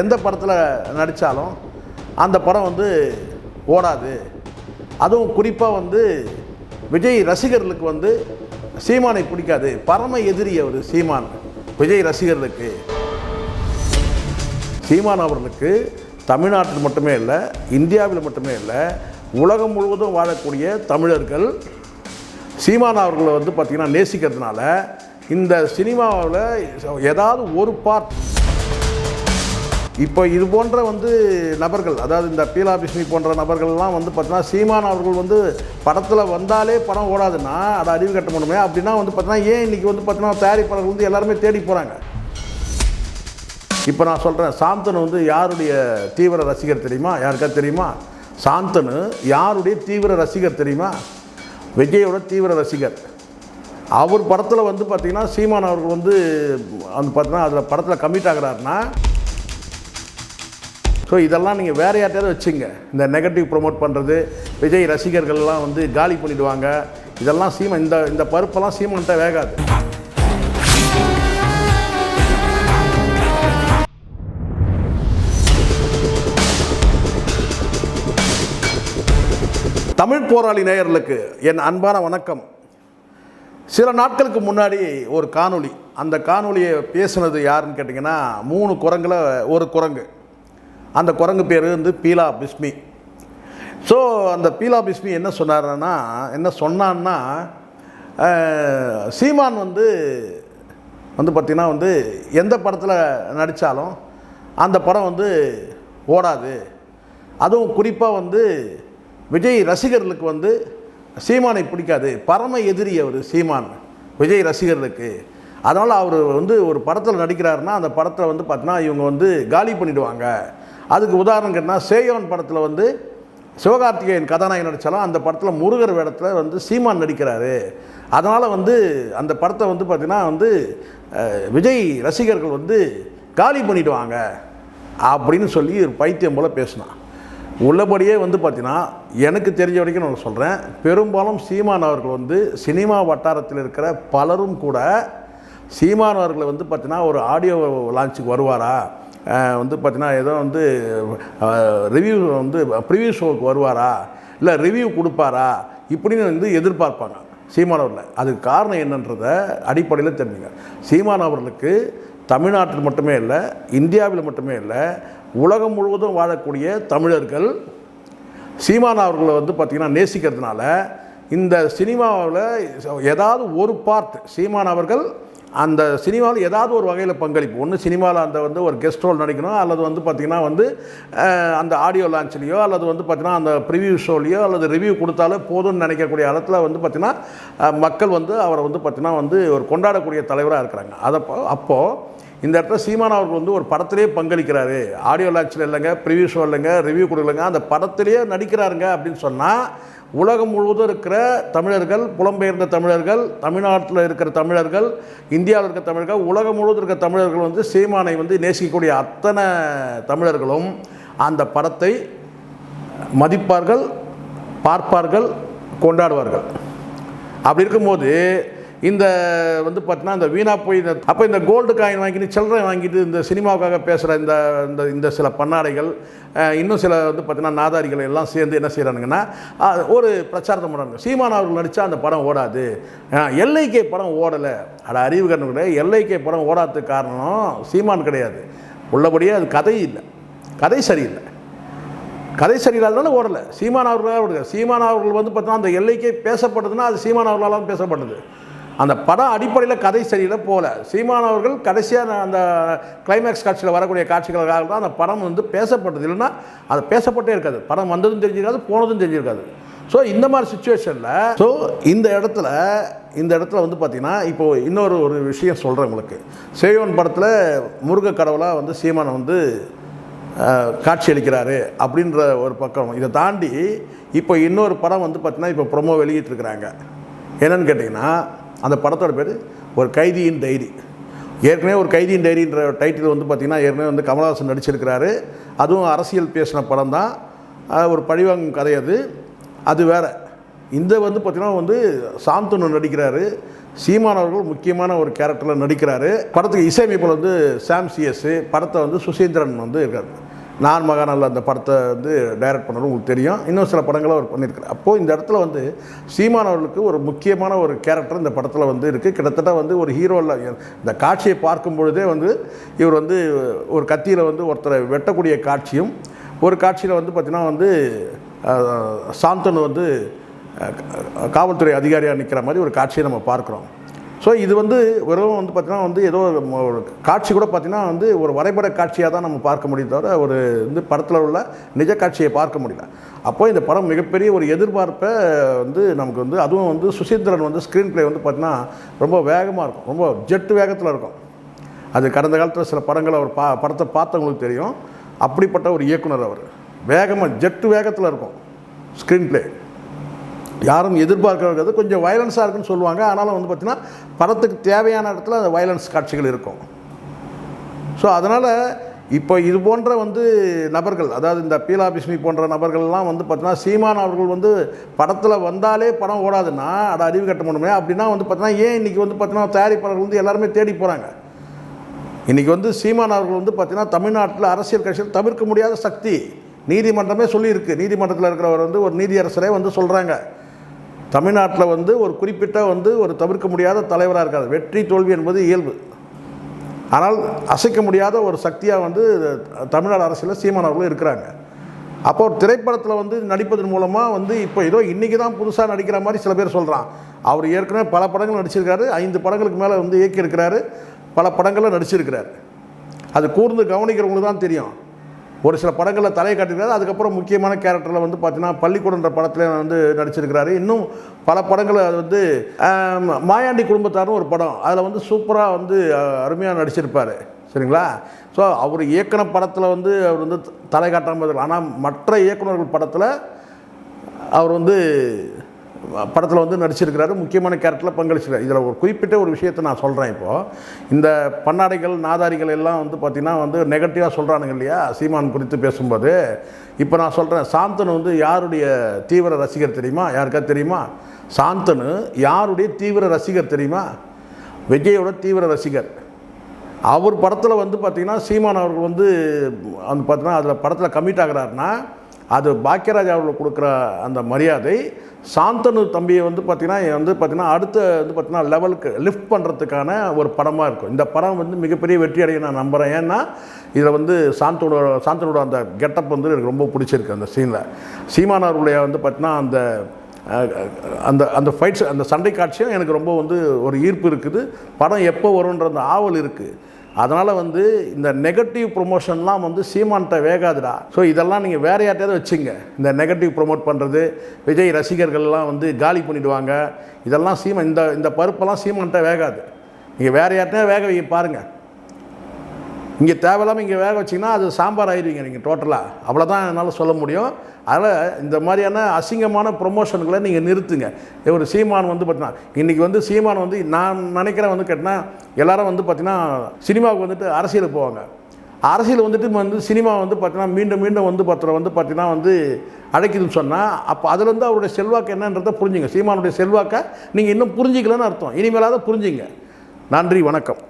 எந்த படத்தில் நடித்தாலும் அந்த படம் வந்து ஓடாது. அதுவும் குறிப்பாக வந்து விஜய் ரசிகர்களுக்கு வந்து சீமானை பிடிக்காது. பரம எதிரி அவர் சீமான். விஜய் ரசிகர்களுக்கு சீமான் அவர்களுக்கு தமிழ்நாட்டில் மட்டுமே இல்லை, இந்தியாவில் மட்டுமே இல்லை, உலகம் முழுவதும் வாழக்கூடிய தமிழர்கள் சீமான் அவர்களை வந்து பார்த்திங்கன்னா நேசிக்கிறதுனால இந்த சினிமாவில் ஏதாவது ஒரு பார்ட் இப்போ இது போன்ற வந்து நபர்கள், அதாவது இந்த பீலா பிஸ்மி போன்ற நபர்கள்லாம் வந்து பார்த்தீங்கன்னா சீமான் அவர்கள் வந்து படத்தில் வந்தாலே படம் ஓடாதுன்னா அதை அறிவு கட்ட முடியுமே. அப்படின்னா வந்து பார்த்தீங்கன்னா ஏன் இன்றைக்கி வந்து பார்த்தீங்கன்னா தயாரிப்பாளர்கள் வந்து எல்லாருமே தேடி போகிறாங்க. இப்போ நான் சொல்கிறேன், சாந்தனு வந்து யாருடைய தீவிர ரசிகர் தெரியுமா? யாருக்காவது தெரியுமா? சாந்தனு யாருடைய தீவிர ரசிகர் தெரியுமா? விஜயோட தீவிர ரசிகர். அவர் படத்தில் வந்து பார்த்திங்கன்னா சீமான் அவர்கள் வந்து வந்து பார்த்தீங்கன்னா அதில் படத்தில் கமிட் ஆகிறாருன்னா, ஸோ இதெல்லாம் நீங்கள் வேறு யார்ட்டையாவது வச்சுங்க. இந்த நெகட்டிவ் ப்ரொமோட் பண்ணுறது, விஜய் ரசிகர்கள்லாம் வந்து காலி பண்ணிவிடுவாங்க, இதெல்லாம் சீமான் இந்த பருப்பெல்லாம் சீமான்கிட்ட வேகாது. தமிழ் போராளி நேயர்களுக்கு என் அன்பான வணக்கம். சில நாட்களுக்கு முன்னாடி ஒரு காணொளி, அந்த காணொலியை பேசுனது யாருன்னு கேட்டிங்கன்னா 3 குரங்கில் ஒரு குரங்கு. அந்த குரங்கு பேர் வந்து பீலா பிஸ்மி. ஸோ அந்த பீலா பிஸ்மி என்ன சொன்னான்னா சீமான் வந்து பார்த்திங்கன்னா வந்து எந்த படத்தில் நடித்தாலும் அந்த படம் வந்து ஓடாது. அதுவும் குறிப்பாக வந்து விஜய் ரசிகர்களுக்கு வந்து சீமானை பிடிக்காது. பரம எதிரி அவர் சீமான் விஜய் ரசிகர்களுக்கு. அதனால் அவர் வந்து ஒரு படத்தில் நடிக்கிறாருன்னா அந்த படத்தில் வந்து பார்த்தீங்கன்னா இவங்க வந்து காலி பண்ணிவிடுவாங்க. அதுக்கு உதாரணம் கேட்டால் சேயோன் படத்தில் வந்து சிவகார்த்திகேயன் கதாநாயகன் நடித்தாலும் அந்த படத்தில் முருகர் வேடத்தில் வந்து சீமான் நடிக்கிறாரு. அதனால் வந்து அந்த படத்தை வந்து பார்த்திங்கன்னா வந்து விஜய் ரசிகர்கள் வந்து காலி பண்ணிவிடுவாங்க அப்படின்னு சொல்லி ஒரு பைத்தியம் போல் பேசினான். உள்ளபடியே வந்து பார்த்திங்கன்னா எனக்கு தெரிஞ்ச வரைக்கும் நான் சொல்கிறேன், பெரும்பாலும் சீமான் அவர்கள் வந்து சினிமா வட்டாரத்தில் இருக்கிற பலரும் கூட சீமான் அவர்களை வந்து பார்த்திங்கன்னா ஒரு ஆடியோ லான்ச்சுக்கு வருவாரா, வந்து பார்த்திங்கன்னா ஏதோ வந்து ரிவ்யூ வந்து ப்ரிவியூ ஷோவுக்கு வருவாரா, இல்லை ரிவ்யூ கொடுப்பாரா இப்படின்னு வந்து எதிர்பார்ப்பாங்க சீமான் அவர்களை. அதுக்கு காரணம் என்னன்றதை அடிப்படையில் தெரிஞ்சுங்க. சீமான் அவர்களுக்கு தமிழ்நாட்டில் மட்டுமே இல்லை, இந்தியாவில் மட்டுமே இல்லை, உலகம் முழுவதும் வாழக்கூடிய தமிழர்கள் சீமான் அவர்களை வந்து பார்த்திங்கன்னா நேசிக்கிறதுனால இந்த சினிமாவில் ஏதாவது ஒரு பார்ட் சீமான் அவர்கள் அந்த சினிமாவில் ஏதாவது ஒரு வகையில் பங்களிப்பு, ஒன்று சினிமாவில் அந்த வந்து ஒரு கெஸ்ட் ரோல் நடிக்கணும், அல்லது வந்து பார்த்திங்கன்னா வந்து அந்த ஆடியோ லான்ச்லேயோ அல்லது வந்து பார்த்திங்கன்னா அந்த ப்ரிவியூ ஷோலையோ அல்லது ரிவ்யூ கொடுத்தாலே போதும்னு நினைக்கக்கூடிய இடத்துல வந்து பார்த்திங்கன்னா மக்கள் வந்து அவரை வந்து பார்த்திங்கன்னா வந்து ஒரு கொண்டாடக்கூடிய தலைவராக இருக்கிறாங்க. அப்போது இந்த இடத்துல சீமான் அவர்கள் வந்து ஒரு படத்திலே பங்களிக்கிறாரு, ஆடியோ லான்ச்சில் இல்லைங்க, ப்ரிவியூ ஷோ இல்லைங்க, ரிவ்யூ கொடுக்கலங்க, அந்த படத்திலேயே நடிக்கிறாருங்க அப்படின்னு சொன்னால் உலகம் முழுவதும் இருக்கிற தமிழர்கள், புலம்பெயர்ந்த தமிழர்கள், தமிழ்நாட்டில் இருக்கிற தமிழர்கள், இந்தியாவில் இருக்கிற தமிழர்கள், உலகம் முழுவதும் இருக்கிற தமிழர்கள் வந்து சீமானை வந்து நேசிக்கக்கூடிய அத்தனை தமிழர்களும் அந்த படத்தை மதிப்பார்கள், பார்ப்பார்கள், கொண்டாடுவார்கள். அப்படி இருக்கும்போது இந்த வந்து பார்த்தீங்கன்னா இந்த வீணாக போய் அப்போ இந்த கோல்டு காயின் வாங்கிட்டு சில்லறை வாங்கிட்டு இந்த சினிமாவுக்காக பேசுகிற இந்த சில பண்ணாடைகள், இன்னும் சில வந்து பார்த்தீங்கன்னா நாதாரிகள் எல்லாம் சேர்ந்து என்ன செய்கிறானுங்கன்னா ஒரு பிரச்சாரத்தை பண்ணுறாங்க. சீமான் அவர்கள் நடித்தா அந்த படம் ஓடாது, எல்ஐகே படம் ஓடலை. அறிவு கண்ணு எல்ஐகே படம் ஓடாததுக்கு காரணம் சீமான் கிடையாது, உள்ளபடியே அது கதை இல்லை, கதை சரியில்லை. கதை சரியில்லாதனால ஓடலை. சீமான் அவர்களால் ஓடுங்க. சீமான் அவர்கள் வந்து பார்த்தீங்கன்னா அந்த எல்லைக்கே பேசப்பட்டதுன்னா அது சீமான் அவர்களால் பேசப்பட்டது. அந்த படம் அடிப்படையில் கதை சரியில்லை போல. சீமான் அவர்கள் கடைசியாக அந்த கிளைமேக்ஸ் காட்சியில் வரக்கூடிய காட்சிகளுக்காக தான் அந்த படம் வந்து பேசப்பட்டது. இல்லைன்னா அது பேசப்பட்டே இருக்காது, படம் வந்ததும் தெரிஞ்சிருக்காது, போனதும் தெரிஞ்சிருக்காது. ஸோ இந்த மாதிரி சுச்சுவேஷனில் இந்த இடத்துல வந்து பார்த்திங்கன்னா இப்போது இன்னொரு விஷயம் சொல்கிறேன் உங்களுக்கு. சேயோன் படத்தில் முருக கடவுளாக வந்து சீமானை வந்து காட்சி அளிக்கிறாரு அப்படின்ற ஒரு பக்கம். இதை தாண்டி இப்போ இன்னொரு படம் வந்து பார்த்திங்கன்னா இப்போ ப்ரொமோ வெளியிட்டிருக்கிறாங்க. என்னென்னு கேட்டிங்கன்னா அந்த படத்தோட பேர் ஒரு கைதியின் டைரி. ஏற்கனவே ஒரு கைதியின் டைரின்ற டைட்டில் வந்து பார்த்திங்கன்னா ஏற்கனவே வந்து கமலஹாசன் நடிச்சிருக்கிறாரு. அதுவும் அரசியல் பேசின படம் தான், ஒரு பழிவாங்கும் கதை அது வேறு. இந்த வந்து பார்த்திங்கன்னா வந்து சாந்தனு நடிக்கிறாரு. சீமான் அவர்கள் முக்கியமான ஒரு கேரக்டரில் நடிக்கிறாரு. படத்துக்கு இசையமைப்பில் வந்து சாம் சிஎஸ், படத்தை வந்து சுசீந்திரன் வந்து இருக்கார். நான் மகாநாள் அந்த படத்தை வந்து டைரக்ட் பண்ணணும் உங்களுக்கு தெரியும். இன்னும் சில படங்களும் அவர் பண்ணியிருக்காரு. அப்போது இந்த இடத்துல வந்து சீமான் அவர்களுக்கு ஒரு முக்கியமான ஒரு கேரக்டர் இந்த படத்தில் வந்து இருக்குது. கிட்டத்தட்ட வந்து ஒரு ஹீரோவில் இந்த காட்சியை பார்க்கும் பொழுதே வந்து இவர் வந்து ஒரு கத்தியில் வந்து ஒருத்தரை வெட்டக்கூடிய காட்சியும், ஒரு காட்சியில் வந்து பார்த்திங்கன்னா வந்து சாந்தனு வந்து காவல்துறை அதிகாரியாக நிற்கிற மாதிரி ஒரு காட்சியை நம்ம பார்க்குறோம். ஸோ இது வந்து வெறும் வந்து பார்த்திங்கன்னா வந்து ஏதோ ஒரு காட்சி கூட பார்த்திங்கன்னா வந்து ஒரு வரைபட காட்சியாக தான் நம்ம பார்க்க முடியும், தவிர ஒரு வந்து படத்தில் உள்ள நிஜ காட்சியை பார்க்க முடியல. அப்போ இந்த படம் மிகப்பெரிய ஒரு எதிர்பார்ப்பை வந்து நமக்கு வந்து, அதுவும் வந்து சுசீந்திரன் வந்து ஸ்க்ரீன் ப்ளே வந்து பார்த்திங்கன்னா ரொம்ப வேகமாக இருக்கும், ரொம்ப ஜெட்டு வேகத்தில் இருக்கும். அது கடந்த காலத்தில் சில படங்கள் அவர் படத்தை பார்த்தவங்களுக்கு தெரியும். அப்படிப்பட்ட ஒரு இயக்குனர் அவர். வேகமாக ஜெட்டு வேகத்தில் இருக்கும் ஸ்க்ரீன் ப்ளே. யாரும் எதிர்பார்க்கிறது கொஞ்சம் வயலன்ஸாக இருக்குன்னு சொல்லுவாங்க. ஆனாலும் வந்து பார்த்திங்கன்னா படத்துக்கு தேவையான இடத்துல அந்த வயலன்ஸ் காட்சிகள் இருக்கும். ஸோ அதனால் இப்போ இது போன்ற வந்து நபர்கள், அதாவது இந்த பீலா பிஸ்மி போன்ற நபர்கள்லாம் வந்து பார்த்திங்கன்னா சீமான் அவர்கள் வந்து படத்தில் வந்தாலே படம் ஓடாதுன்னா அதை அறிவு கட்ட முடியுமே அப்படின்னா வந்து பார்த்திங்கன்னா ஏன் இன்றைக்கி வந்து பார்த்திங்கன்னா தயாரிப்பாளர்கள் வந்து எல்லாருமே தேடி போகிறாங்க. இன்றைக்கி வந்து சீமான் அவர்கள் வந்து பார்த்திங்கன்னா தமிழ்நாட்டில் அரசியல் கட்சியில் தவிர்க்க முடியாத சக்தி. நீதிமன்றமே சொல்லியிருக்கு. நீதிமன்றத்தில் இருக்கிறவர் வந்து ஒரு நீதியரசரே வந்து சொல்கிறாங்க, தமிழ்நாட்டில் வந்து ஒரு குறிப்பிட்ட வந்து ஒரு தவிர்க்க முடியாத தலைவராக இருக்காது. வெற்றி தோல்வி என்பது இயல்பு. ஆனால் அசைக்க முடியாத ஒரு சக்தியாக வந்து தமிழ்நாடு அரசியலில் சீமான் அவர்களும் இருக்கிறாங்க. அப்போ ஒரு திரைப்படத்தில் வந்து நடிப்பதன் மூலமாக வந்து இப்போ ஏதோ இன்றைக்கி தான் புதுசாக நடிக்கிற மாதிரி சில பேர் சொல்கிறான். அவர் ஏற்கனவே பல படங்கள் நடிச்சிருக்காரு. 5 படங்களுக்கு மேலே வந்து இயக்கியிருக்கிறாரு. பல படங்களில் நடிச்சிருக்கிறார். அது கூர்ந்து கவனிக்கிறவங்களுக்கு தான் தெரியும். ஒரு சில படங்களில் தலையை காட்டியிருக்காரு. அதுக்கப்புறம் முக்கியமான கேரக்டரில் வந்து பார்த்தீங்கன்னா பள்ளிக்கூடன்ற படத்தில் வந்து நடிச்சிருக்கிறாரு. இன்னும் பல படங்களை வந்து மாயாண்டி குடும்பத்தார்னு ஒரு படம், அதில் வந்து சூப்பராக வந்து அருமையாக நடிச்சிருப்பார். சரிங்களா? ஸோ அவர் இயக்குன படத்தில் வந்து அவர் வந்து தலை காட்டாமல் இருக்கலாம். ஆனால் மற்ற இயக்குநர்கள் படத்தில் அவர் வந்து படத்தில் வந்து நடிச்சிருக்கிறாரு. முக்கியமான கேரக்டரில் பங்களிச்சிருக்காரு. இதில் ஒரு குறிப்பிட்ட ஒரு விஷயத்தை நான் சொல்கிறேன். இப்போது இந்த பன்னாடைகள் நாதாரிகள் எல்லாம் வந்து பார்த்திங்கன்னா வந்து நெகட்டிவாக சொல்கிறானுங்க இல்லையா சீமான் குறித்து பேசும்போது. இப்போ நான் சொல்கிறேன், சாந்தனு வந்து யாருடைய தீவிர ரசிகர் தெரியுமா? யாருக்கா தெரியுமா? சாந்தனு யாருடைய தீவிர ரசிகர் தெரியுமா? விஜயோட தீவிர ரசிகர். அவர் படத்தில் வந்து பார்த்திங்கன்னா சீமான் அவர்கள் வந்து வந்து பார்த்திங்கன்னா அதில் படத்தில் கமிட் ஆகிறாருன்னா அது பாக்கியராஜ் அவர்களுக்கு கொடுக்குற அந்த மரியாதை சாந்தனு தம்பியை வந்து பார்த்திங்கன்னா அடுத்த வந்து பார்த்திங்கன்னா லெவலுக்கு லிஃப்ட் பண்ணுறதுக்கான ஒரு படமாக இருக்கும். இந்த படம் வந்து மிகப்பெரிய வெற்றி அடைய நான் நம்புகிறேன். ஏன்னா இதில் வந்து சாந்தனோட அந்த கெட்டப் வந்து எனக்கு ரொம்ப பிடிச்சிருக்கு. அந்த சீனில் சீமான் அவர்களுடைய வந்து பார்த்திங்கன்னா அந்த அந்த அந்த ஃபைட்ஸ், அந்த சண்டை காட்சியும் எனக்கு ரொம்ப வந்து ஒரு ஈர்ப்பு இருக்குது. படம் எப்போ வரும்ன்ற அந்த ஆவல் இருக்குது. அதனால் வந்து இந்த நெகட்டிவ் ப்ரொமோஷன்லாம் வந்து சீமான்கிட்ட வேகாதுடா. ஸோ இதெல்லாம் நீங்கள் வேறு யார்ட்டையாவது வச்சுங்க. இந்த நெகட்டிவ் ப்ரொமோட் பண்ணுறது, விஜய் ரசிகர்கள்லாம் வந்து காலி பண்ணிவிடுவாங்க. இதெல்லாம் இந்த பருப்பெல்லாம் சீமான்கிட்ட வேகாது. நீங்கள் வேறு யார்ட்டையா வேக வைக்க பாருங்கள். இங்கே தேவையில்லாமல் இங்கே வேக வச்சிங்கன்னா அது சாம்பார் ஆயிடுவீங்க நீங்கள் டோட்டலாக. அவ்வளோதான் என்னால் சொல்ல முடியும். அதில் இந்த மாதிரியான அசிங்கமான ப்ரொமோஷன்களை நீங்கள் நிறுத்துங்க. ஒரு சீமான் வந்து பார்த்தீங்கன்னா இன்றைக்கி வந்து சீமான் வந்து நான் நினைக்கிறேன் வந்து கேட்டினா எல்லோரும் வந்து பார்த்திங்கன்னா சினிமாவுக்கு வந்துட்டு அரசியலுக்கு போவாங்க. அரசியல் வந்துட்டு சினிமா வந்து பார்த்திங்கன்னா மீண்டும் வந்து பார்த்திங்கன்னா வந்து அழைக்குதுன்னு சொன்னால் அப்போ அதுலேருந்து அவருடைய செல்வாக்கு என்னன்றதை புரிஞ்சுங்க. சீமானுடைய செல்வாக்கை நீங்கள் இன்னும் புரிஞ்சிக்கலன்னு அர்த்தம். இனிமேலாவது புரிஞ்சுங்க. நன்றி, வணக்கம்.